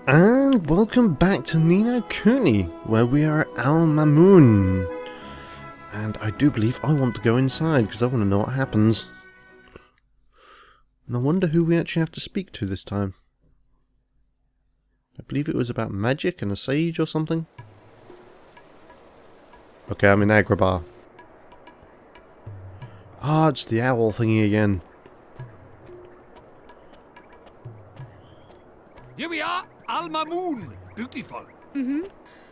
And welcome back to Nino Kuni, where we are at Al Mamoon. And I do believe I want to go inside, because I want to know what happens. And I wonder who we actually have to speak to this time. I believe it was about magic and a sage or something. Okay, I'm in Agrabah. Ah, it's the owl thingy again. Here we are, Al Mamoon. Beautiful. Mm-hmm.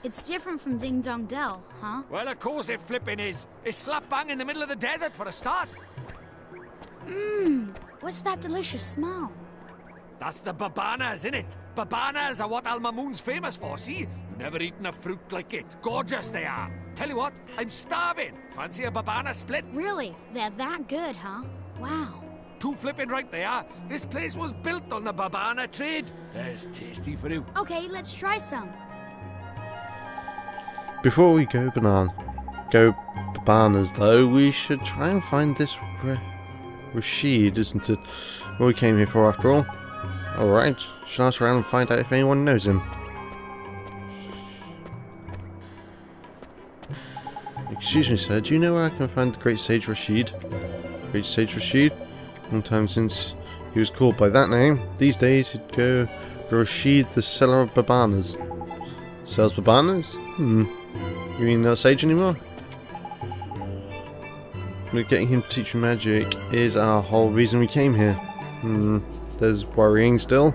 It's different from Ding Dong Dell, huh? Well, of course it flipping is. It's slap bang in the middle of the desert for a start. What's that delicious smell? That's the babanas, innit? Babanas are what Al Mamoon's famous for, see? You never eaten a fruit like it. Gorgeous they are. Tell you what, I'm starving. Fancy a babana split? Really? They're that good, huh? Wow. Too flipping right they are. This place was built on the babana trade. There's tasty for you. Okay, let's try some. Before we go bananas though, we should try and find this Rashid, isn't it? What we came here for after all. Alright, should ask around and find out if anyone knows him. Excuse me sir, do you know where I can find the Great Sage Rashid? Great Sage Rashid? Long time since he was called by that name. These days he'd go to Rashid, the seller of babanas. Sells babanas? You mean not sage anymore? Getting him to teach magic is our whole reason we came here. There's worrying still.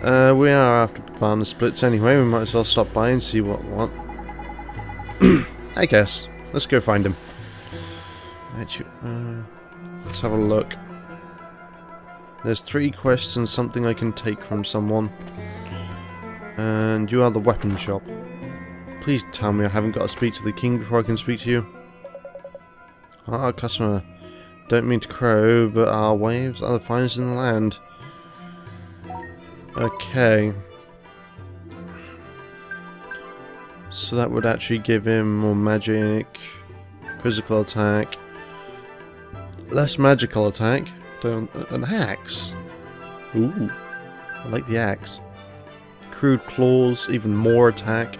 We are after banana splits anyway, we might as well stop by and see what. I guess. Let's go find him. Actually, let's have a look. There's 3 quests and something I can take from someone. And you are the weapon shop. Please tell me I haven't got to speak to the king before I can speak to you. Ah, customer. Don't mean to crow, but our waves are the finest in the land. Okay. So that would actually give him more magic, physical attack, less magical attack, an axe. Ooh, I like the axe. Crude claws, even more attack,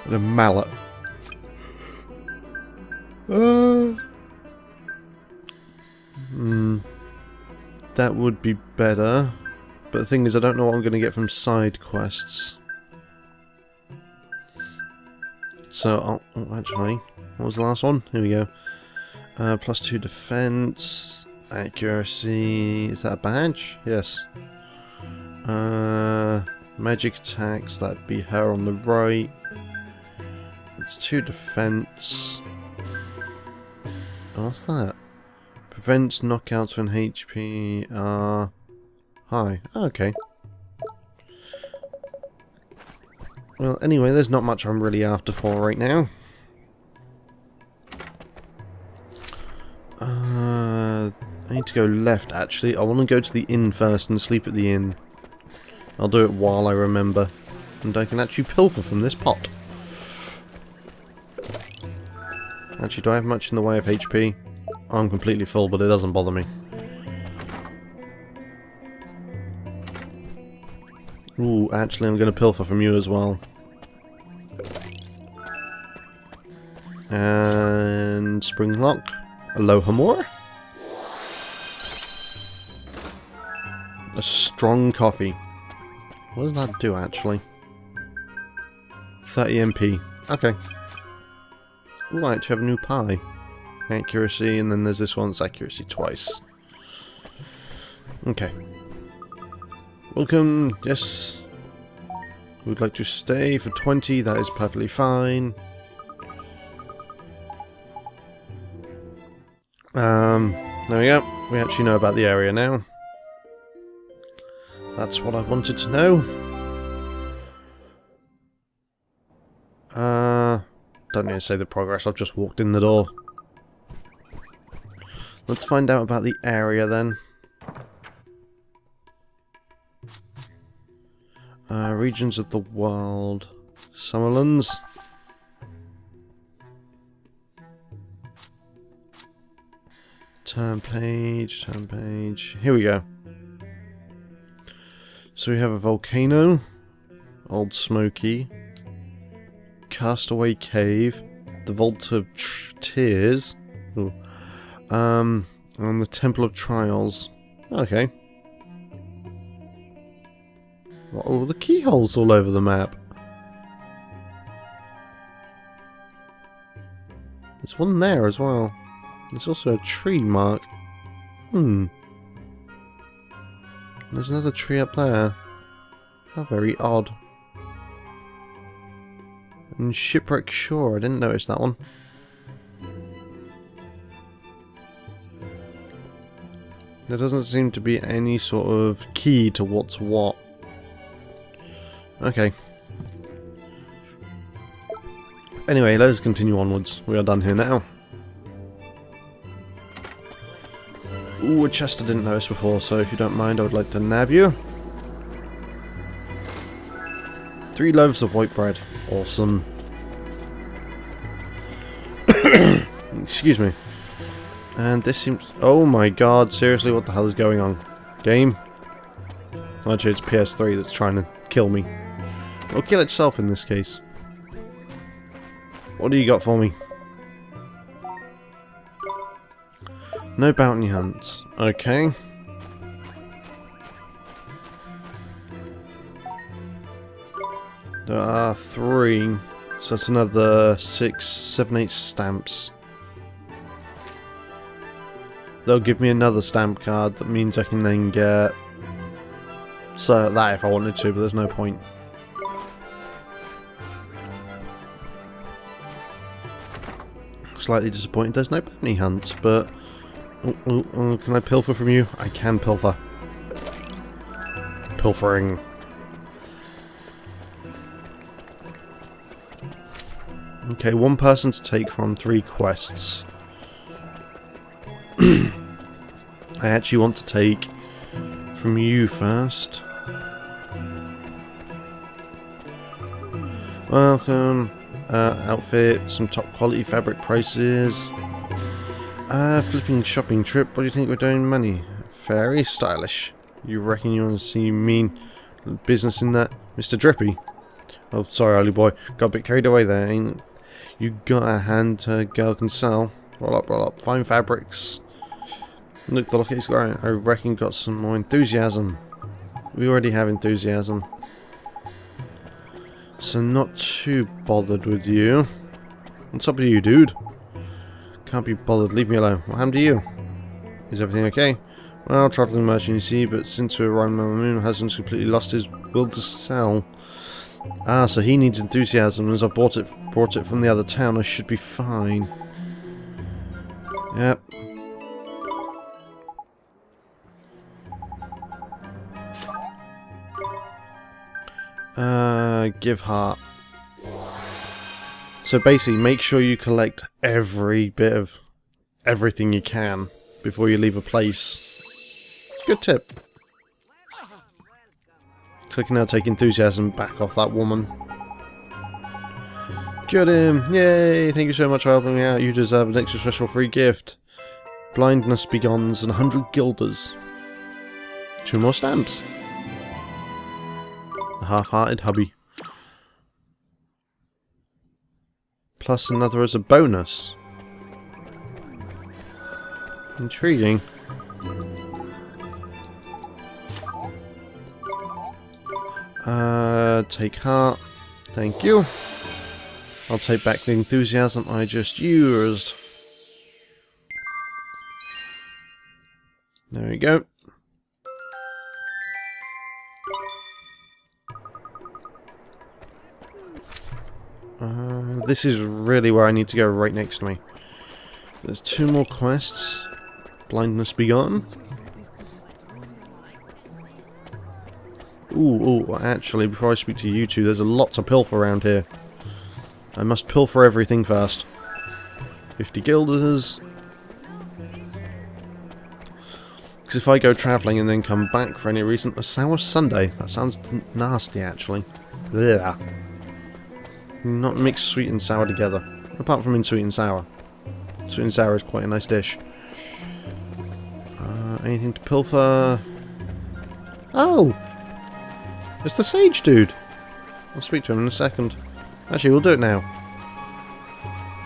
and a mallet. That would be better, but the thing is I don't know what I'm going to get from side quests. So, oh, actually, what was the last one? Here we go. +2 defense, accuracy, is that a badge? Yes. Magic attacks, that'd be her on the right. It's 2 defense. Oh, what's that? Prevents knockouts when HP are high. Oh, okay. Well, anyway, there's not much I'm really after for right now. I need to go left, actually. I want to go to the inn first and sleep at the inn. I'll do it while I remember. And I can actually pilfer from this pot. Actually, do I have much in the way of HP? I'm completely full, but it doesn't bother me. Ooh, actually I'm going to pilfer from you as well. And spring lock. Aloha more. A strong coffee. What does that do actually? 30 MP. Okay. Ooh, I actually have a new pie. Accuracy, and then there's this one that's accuracy twice. Okay. Welcome. Yes. We'd like to stay for 20. That is perfectly fine. There we go. We actually know about the area now. That's what I wanted to know. Don't need to say the progress. I've just walked in the door. Let's find out about the area then. Regions of the world. Summerlands. Turn page, turn page. Here we go. So we have a volcano, Old Smoky, Castaway Cave, the Vault of Tears, ooh, and the Temple of Trials. Okay. What are all the keyholes all over the map? There's one there as well. There's also a tree mark. There's another tree up there. How very odd. And Shipwreck Shore, I didn't notice that one. There doesn't seem to be any sort of key to what's what. Okay. Anyway, let's continue onwards. We are done here now. Ooh, a chest I didn't notice before, so if you don't mind, I would like to nab you. 3 loaves of white bread. Awesome. Excuse me. And this seems... Oh my god, seriously, what the hell is going on? Game? Actually, it's PS3 that's trying to kill me. Or kill itself in this case. What do you got for me? No bounty hunts. Okay. There are 3. So that's another 6, 7, 8 stamps. They'll give me another stamp card. That means I can then get... So that if I wanted to, but there's no point. Slightly disappointed there's no bounty hunts, but... Oh, can I pilfer from you? I can pilfer. Pilfering. Okay, 1 person to take from 3 quests. I actually want to take from you first. Welcome. Outfit, some top quality fabric prices. Flipping shopping trip. What do you think we're doing money? Very stylish. You reckon you want to see mean business in that? Mr. Drippy. Oh, sorry, Ollie boy. Got a bit carried away there, ain't you? Got a hand a girl can sell. Roll up, roll up. Fine fabrics. Look, the locket's growing. I reckon got some more enthusiasm. We already have enthusiasm. So not too bothered with you. What's up with you, dude? Can't be bothered. Leave me alone. What happened to you? Is everything okay? Well, travelling merchant, you see, but since we arrived on the moon, my husband's completely lost his will to sell. Ah, so he needs enthusiasm. As I brought it from the other town, I should be fine. Yep. Give heart. So basically, make sure you collect every bit of everything you can before you leave a place. Good tip. So I can now take enthusiasm back off that woman. Got him! Yay! Thank you so much for helping me out. You deserve an extra special free gift. Blindness begons and 100 guilders. 2 more stamps. A half-hearted hubby. Plus another as a bonus. Intriguing. Take heart. Thank you. I'll take back the enthusiasm I just used. There we go. This is really where I need to go, right next to me. There's 2 more quests. Blindness Begone. Ooh, actually, before I speak to you two, there's a lot to pilfer around here. I must pilfer everything first. 50 guilders. Because if I go travelling and then come back for any reason, a sour Sunday. That sounds nasty, actually. Ugh. Not mix sweet and sour together. Apart from in sweet and sour. Sweet and sour is quite a nice dish. Anything to pilfer? Oh! It's the sage dude. I'll speak to him in a second. Actually, we'll do it now.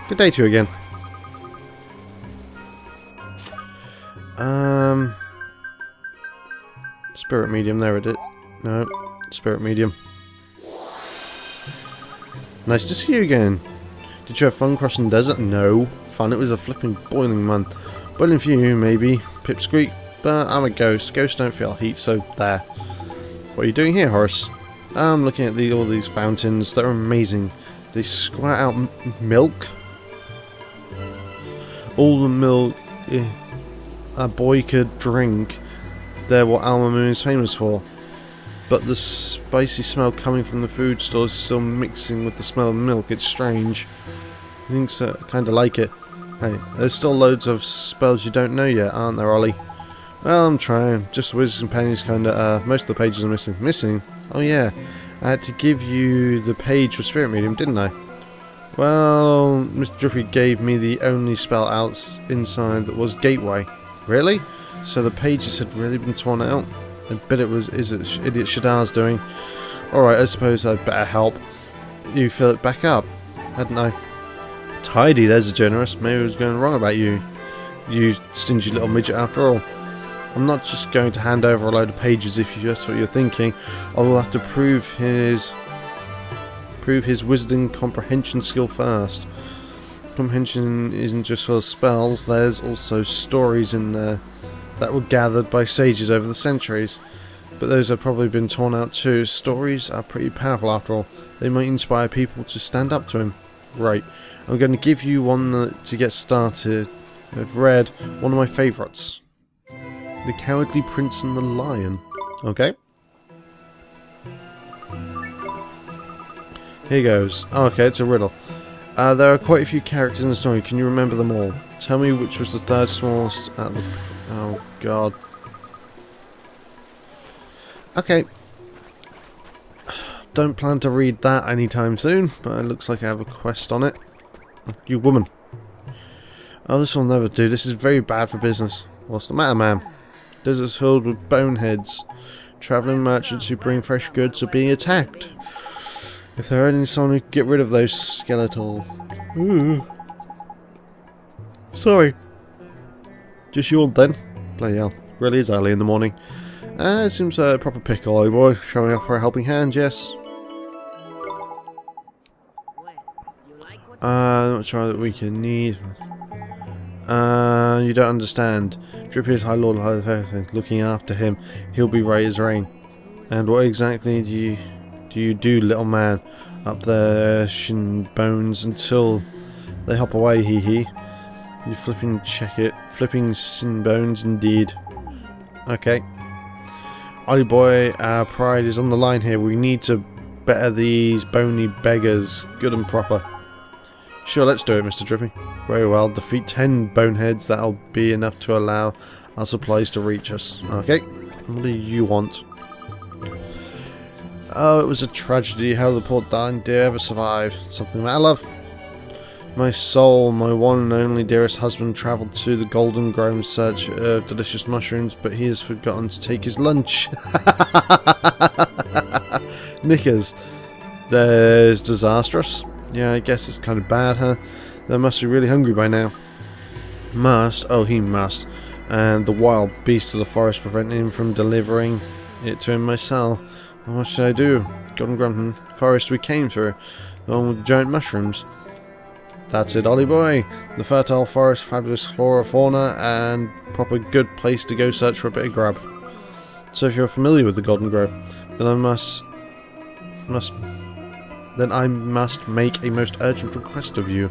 Good day to you again. Spirit medium, there it is. No, spirit medium. Nice to see you again. Did you have fun crossing the desert? No. Fun, it was a flipping boiling month. Boiling for you, maybe. Pipsqueak. But I'm a ghost. Ghosts don't feel heat, so there. What are you doing here, Horace? I'm looking at all these fountains. They're amazing. They squirt out milk. All the milk a boy could drink. They're what Alma Moon is famous for. But the spicy smell coming from the food store is still mixing with the smell of milk. It's strange. I think so. Kind of like it. Hey, there's still loads of spells you don't know yet, aren't there, Ollie? Well, I'm trying. Just Wizard's Companions kinda, most of the pages are missing. Missing? Oh yeah. I had to give you the page for Spirit Medium, didn't I? Well, Mr. Drippy gave me the only spell out inside that was Gateway. Really? So the pages had really been torn out? I bet it was Idiot Shadar's doing. Alright, I suppose I'd better help you fill it back up, hadn't I? Tidy, there's a generous. Maybe I was going wrong about you. You stingy little midget after all. I'm not just going to hand over a load of pages if that's what you're thinking. I will have to prove his wizarding comprehension skill first. Comprehension isn't just for spells, there's also stories in there that were gathered by sages over the centuries. But those have probably been torn out too. Stories are pretty powerful after all. They might inspire people to stand up to him. Right, I'm going to give you one to get started. I've read one of my favourites. The Cowardly Prince and the Lion. Okay. Here goes. Oh, okay, it's a riddle. There are quite a few characters in the story. Can you remember them all? Tell me which was the third smallest at the... Oh, God. Okay. Don't plan to read that anytime soon, but it looks like I have a quest on it. You woman. Oh, this will never do. This is very bad for business. What's the matter, ma'am? Desert's filled with boneheads. Travelling merchants who bring fresh goods are being attacked. If there are any someone who can get rid of those skeletals. Ooh. Sorry. Just yawned then. Bloody hell. Really is early in the morning. It seems a proper pickle, old boy. Showing off for a helping hand, yes. Not sure that we can need. You don't understand. Drippy is High Lord of everything. Looking after him, he'll be right as rain. And what exactly do you do, little man? Up there, shin bones until they hop away, hee hee. You flipping check it. Flipping sin bones indeed. Okay. Ollie boy, our pride is on the line here. We need to better these bony beggars good and proper. Sure, let's do it, Mr. Drippy. Very well. Defeat 10 boneheads. That'll be enough to allow our supplies to reach us. Okay. What do you want? Oh, it was a tragedy how the poor dying dear ever survived. Something the matter, love? My soul, my one and only dearest husband, travelled to the Golden Grove in search of delicious mushrooms, but he has forgotten to take his lunch. Knickers. There's disastrous. Yeah, I guess it's kind of bad, huh? They must be really hungry by now. Must? Oh, he must. And the wild beasts of the forest preventing him from delivering it to him myself. What should I do? Golden Grove forest we came through. The one with the giant mushrooms. That's it, Ollie boy. The fertile forest, fabulous flora, fauna, and proper good place to go search for a bit of grub. So if you're familiar with the Golden Grove, then I must make a most urgent request of you.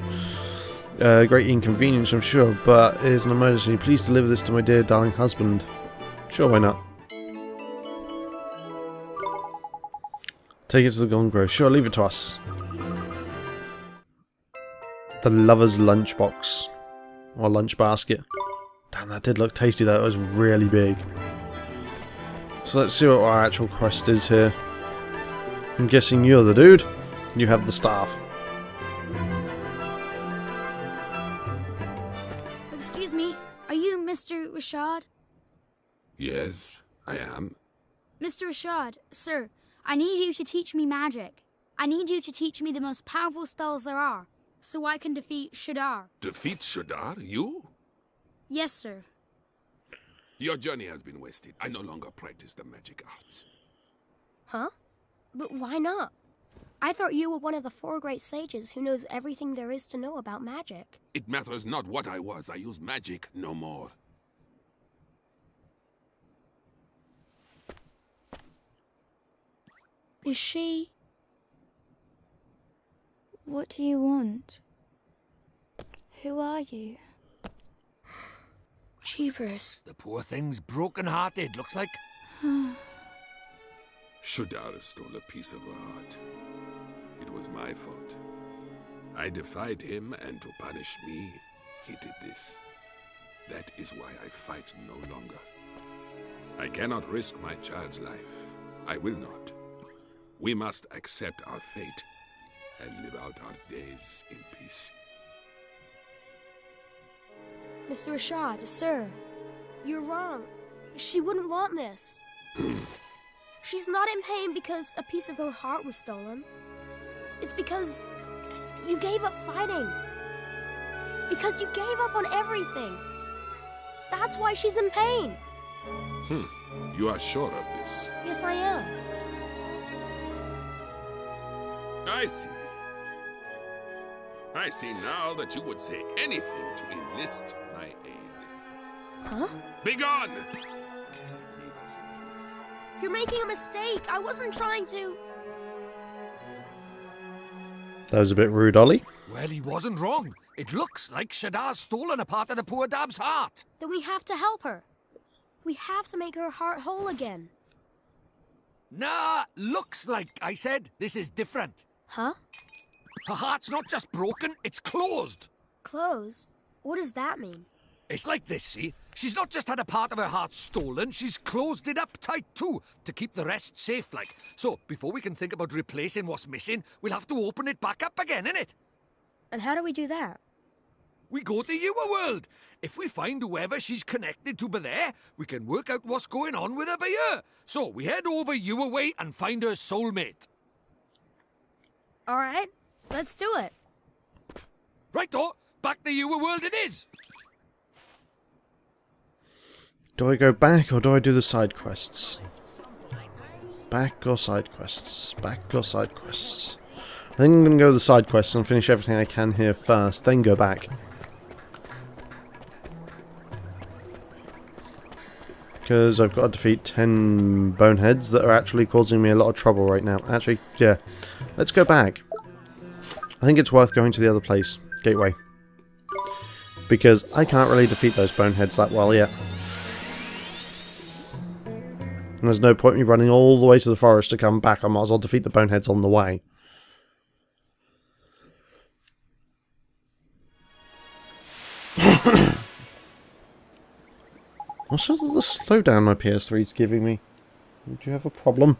Great inconvenience, I'm sure, but it is an emergency. Please deliver this to my dear darling husband. Sure, why not? Take it to the Golden Grove. Sure, leave it to us. The lover's lunchbox. Or lunch basket. Damn, that did look tasty though. It was really big. So let's see what our actual quest is here. I'm guessing you're the dude. You have the staff. Excuse me, are you Mr. Rashad? Yes, I am. Mr. Rashad, sir, I need you to teach me magic. I need you to teach me the most powerful spells there are, so I can defeat Shadar. Defeat Shadar? You? Yes, sir. Your journey has been wasted. I no longer practice the magic arts. Huh? But why not? I thought you were one of the 4 great sages who knows everything there is to know about magic. It matters not what I was. I use magic no more. Is she... What do you want? Who are you? Jeepers. The poor thing's broken-hearted, looks like. Shadar stole a piece of her heart. It was my fault. I defied him, and to punish me, he did this. That is why I fight no longer. I cannot risk my child's life. I will not. We must accept our fate and live out our days in peace. Mr. Rashad, sir, you're wrong. She wouldn't want this. She's not in pain because a piece of her heart was stolen. It's because you gave up fighting. Because you gave up on everything. That's why she's in pain. You are sure of this? Yes, I am. I see. I see now that you would say anything to enlist my aid. Huh? Begone! Leave us in peace. You're making a mistake. I wasn't trying to... That was a bit rude, Ollie. Well, he wasn't wrong. It looks like Shadar's stolen a part of the poor dab's heart. Then we have to help her. We have to make her heart whole again. Nah, looks like, I said. This is different. Huh? Her heart's not just broken, it's closed. Closed? What does that mean? It's like this, see? She's not just had a part of her heart stolen, she's closed it up tight too, to keep the rest safe, like. So, before we can think about replacing what's missing, we'll have to open it back up again, innit? And how do we do that? We go to your world. If we find whoever she's connected to by there, we can work out what's going on with her by here. So, we head over your way and find her soulmate. All right, let's do it. Righto, back to your world it is. Do I go back or do I do the side quests? Back or side quests? Back or side quests? I think I'm going to go with the side quests and finish everything I can here first, then go back. Because I've got to defeat 10 boneheads that are actually causing me a lot of trouble right now. Actually, yeah. Let's go back. I think it's worth going to the other place, Gateway. Because I can't really defeat those boneheads that well yet. And there's no point in me running all the way to the forest to come back. I might as well defeat the boneheads on the way. What's all the slowdown my PS3 is giving me? Do you have a problem?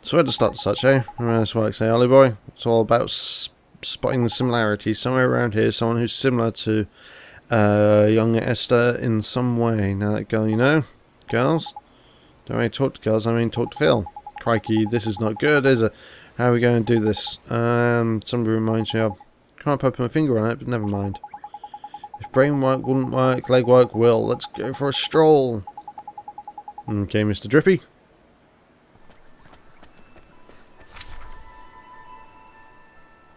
So where to start the search, eh? That's what I say, Ollie boy. It's all about spotting the similarities. Somewhere around here, someone who's similar to young Esther in some way. Now that girl, you know? Girls? Don't really talk to girls, I mean talk to Phil. Crikey, this is not good, is it? How are we going to do this? Somebody reminds me of... Can't put my finger on it, but never mind. If brain work wouldn't work, leg work will. Let's go for a stroll. Okay, Mr. Drippy.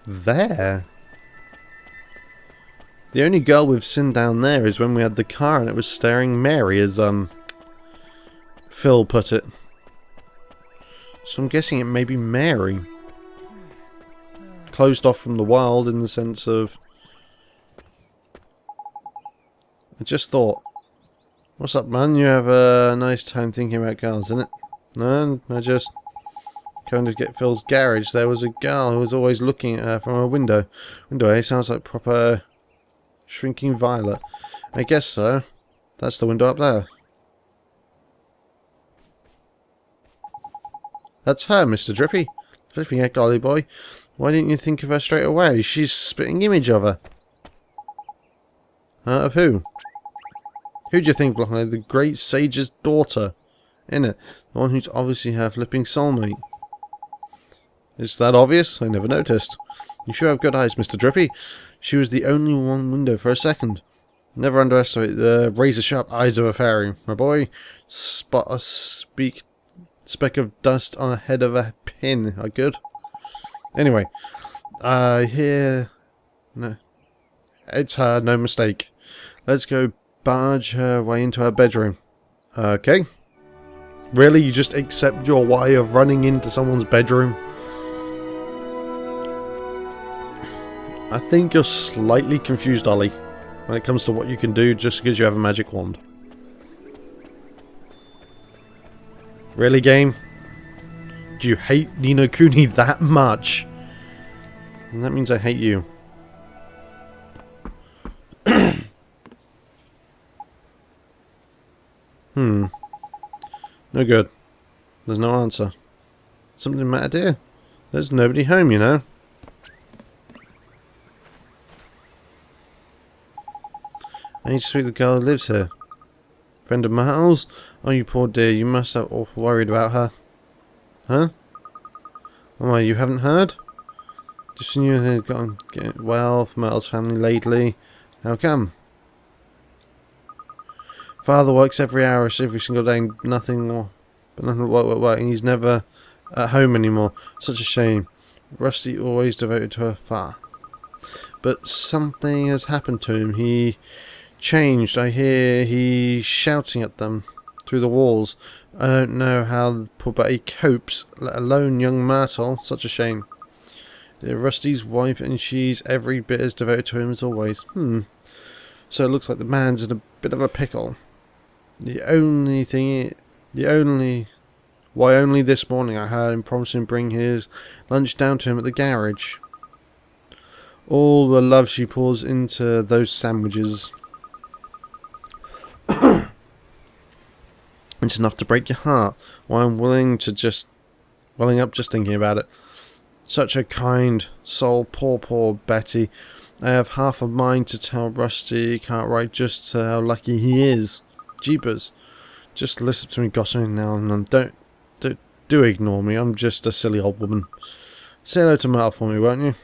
There. The only girl we've seen down there is when we had the car and it was staring Mary, as Phil put it. So I'm guessing it may be Mary. Closed off from the world in the sense of... I just thought, what's up, man? You have a nice time thinking about girls, isn't it? No, I just going to get Phil's garage. There was a girl who was always looking at her from a window. Window, eh? Sounds like proper shrinking violet. I guess so. That's the window up there. That's her, Mr. Drippy. Flipping heck, Ollie boy. Why didn't you think of her straight away? She's a spitting image of her. Of who? Who do you think, Blockhead? The great sage's daughter. innit? The one who's obviously her flipping soulmate. Is that obvious? I never noticed. You sure have good eyes, Mr. Drippy. She was the only one window for a second. Never underestimate the razor-sharp eyes of a fairy. My boy, spot a speck of dust on the head of a pin. Are good? Anyway, I hear... No. It's her, no mistake. Let's go barge her way into her bedroom. Okay. Really? You just accept your way of running into someone's bedroom? I think you're slightly confused, Ollie, when it comes to what you can do just because you have a magic wand. Really, game? Do you hate Nino Kuni that much? And that means I hate you. No good. There's no answer. Something mattered here? There's nobody home, you know. I need to speak to the girl who lives here. Friend of Martle's? Oh, you poor dear, you must have awful worried about her. Huh? Oh my, you haven't heard? Just knew you had gotten well from Martle's family lately. How come? Father works every hour, every single day, nothing more. But nothing work, and he's never at home anymore. Such a shame. Rusty always devoted to her far. But something has happened to him. He changed. I hear he's shouting at them through the walls. I don't know how poor Betty copes, let alone young Myrtle. Such a shame. They're Rusty's wife, and she's every bit as devoted to him as always. So it looks like the man's in a bit of a pickle. Only this morning I heard him promising to bring his lunch down to him at the garage. All the love she pours into those sandwiches. It's enough to break your heart. Why I'm welling up just thinking about it. Such a kind soul, poor Betty. I have half a mind to tell Rusty Cartwright just how lucky he is. Jeepers. Just listen to me gossiping now and then. Do ignore me. I'm just a silly old woman. Say hello to Myrtle for me, won't you?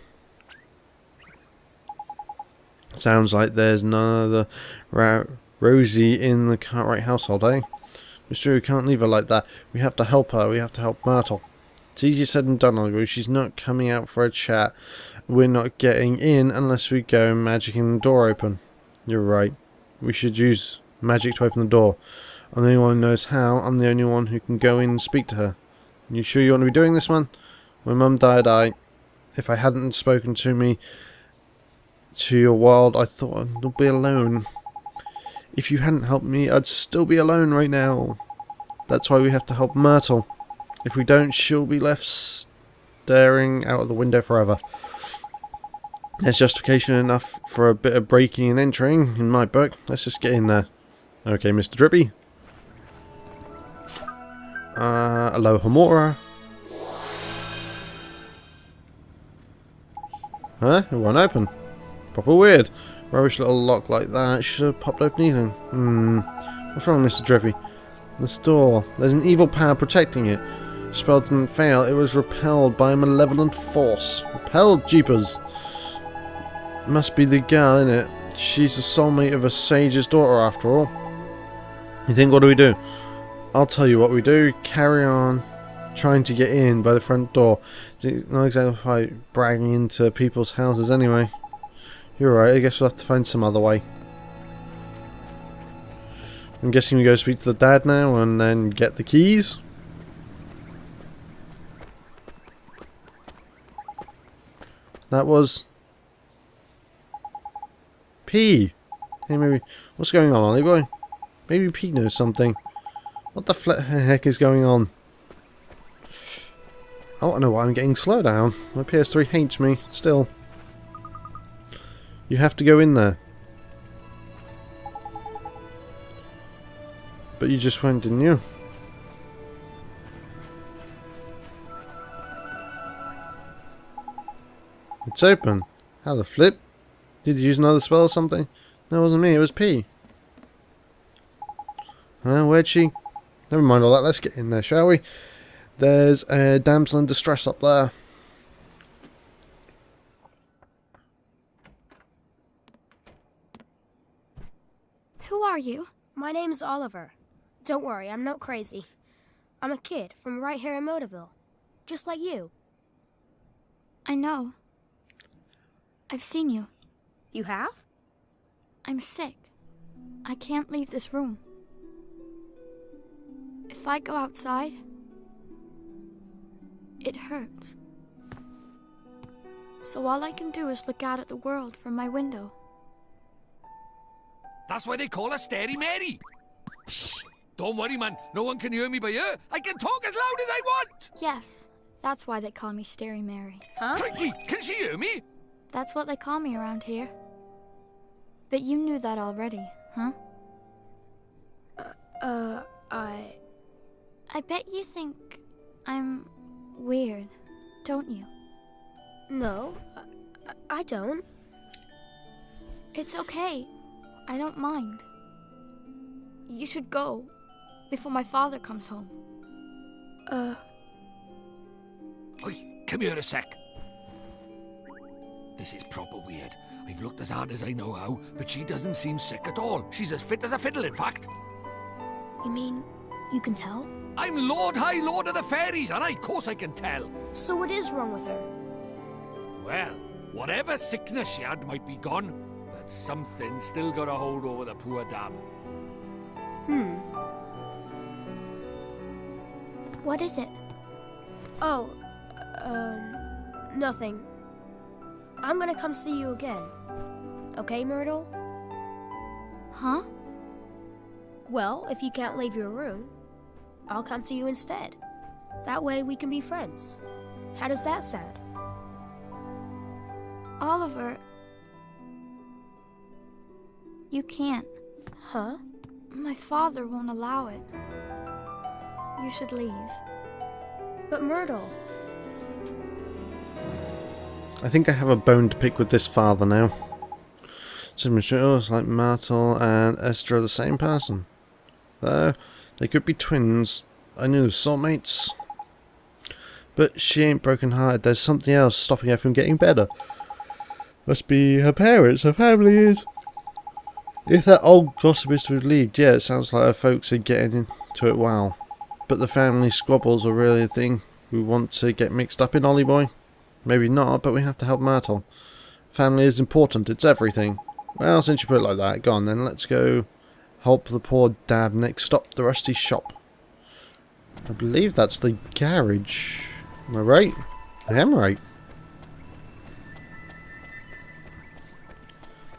Sounds like there's none other Rosie in the Cartwright household, eh? Mister, we can't leave her like that. We have to help her. We have to help Myrtle. It's easier said than done, Ollie. She's not coming out for a chat. We're not getting in unless we go magicking the door open. You're right. We should use magic to open the door. I'm the only one who knows how. I'm the only one who can go in and speak to her. You sure you want to be doing this, man? When Mum died, if I hadn't spoken to your world, I thought I'd be alone. If you hadn't helped me, I'd still be alone right now. That's why we have to help Myrtle. If we don't, she'll be left staring out of the window forever. There's justification enough for a bit of breaking and entering in my book. Let's just get in there. Okay, Mr. Drippy. Aloha Mora. Huh? It won't open. Proper weird. Rubbish little lock like that. Should have popped open easily. What's wrong, Mr. Drippy? This door. There's an evil power protecting it. Spell didn't fail. It was repelled by a malevolent force. Repelled? Jeepers. Must be the girl, innit? She's the soulmate of a sage's daughter, after all. You think, what do we do? I'll tell you what we do. Carry on trying to get in by the front door. Not exactly bragging into people's houses anyway. You're right, I guess we'll have to find some other way. I'm guessing we go speak to the dad now and then get the keys. That was P. Hey, maybe. What's going on, Ollie boy? Maybe Pete knows something. What the heck is going on? I don't know why I'm getting slow down. My PS3 hates me, still. You have to go in there. But you just went, didn't you? It's open. How the flip? Did you use another spell or something? No, it wasn't me, it was P. Where'd she? never mind all that. Let's get in there, shall we? There's a damsel in distress up there. Who are you? My name's Oliver. Don't worry, I'm not crazy. I'm a kid from right here in Motorville. Just like you. I know. I've seen you. You have? I'm sick. I can't leave this room. If I go outside, it hurts. So all I can do is look out at the world from my window. That's why they call her Stary Mary. Shh! Don't worry, man. No one can hear me by here. I can talk as loud as I want. Yes, that's why they call me Stary Mary. Huh? Crikey, can she hear me? That's what they call me around here. But you knew that already, huh? I bet you think I'm weird, don't you? No, I don't. It's okay. I don't mind. You should go before my father comes home. Oi, come here a sec. This is proper weird. I've looked as hard as I know how, but she doesn't seem sick at all. She's as fit as a fiddle, in fact. You mean you can tell? I'm Lord High Lord of the Fairies, and of course I can tell. So what is wrong with her? Well, whatever sickness she had might be gone, but something still got a hold over the poor dab. What is it? Oh, nothing. I'm gonna come see you again. Okay, Myrtle? Huh? Well, if you can't leave your room, I'll come to you instead. That way we can be friends. How does that sound? Oliver, you can't. Huh? My father won't allow it. You should leave. But Myrtle... I think I have a bone to pick with this father now. Some shows like Myrtle and Esther are the same person. Though, they could be twins. I knew soulmates. But she ain't broken hearted. There's something else stopping her from getting better. Must be her parents, her family is. If that old gossip is to be believed, yeah, it sounds like her folks are getting into it well. But the family squabbles are really a thing we want to get mixed up in, Ollie boy. Maybe not, but we have to help Myrtle. Family is important, it's everything. Well, since you put it like that, go on then, let's go help the poor dad. Next stop, the Rusty Shop. I believe that's the garage. Am I right? I am right.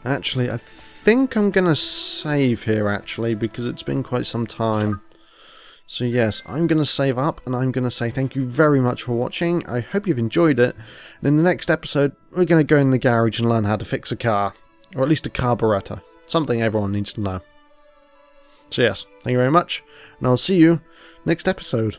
Actually, I think I'm going to save here, actually, because it's been quite some time. So yes, I'm going to save up, and I'm going to say thank you very much for watching. I hope you've enjoyed it. And in the next episode, we're going to go in the garage and learn how to fix a car. Or at least a carburetor. Something everyone needs to know. So yes, thank you very much, and I'll see you next episode.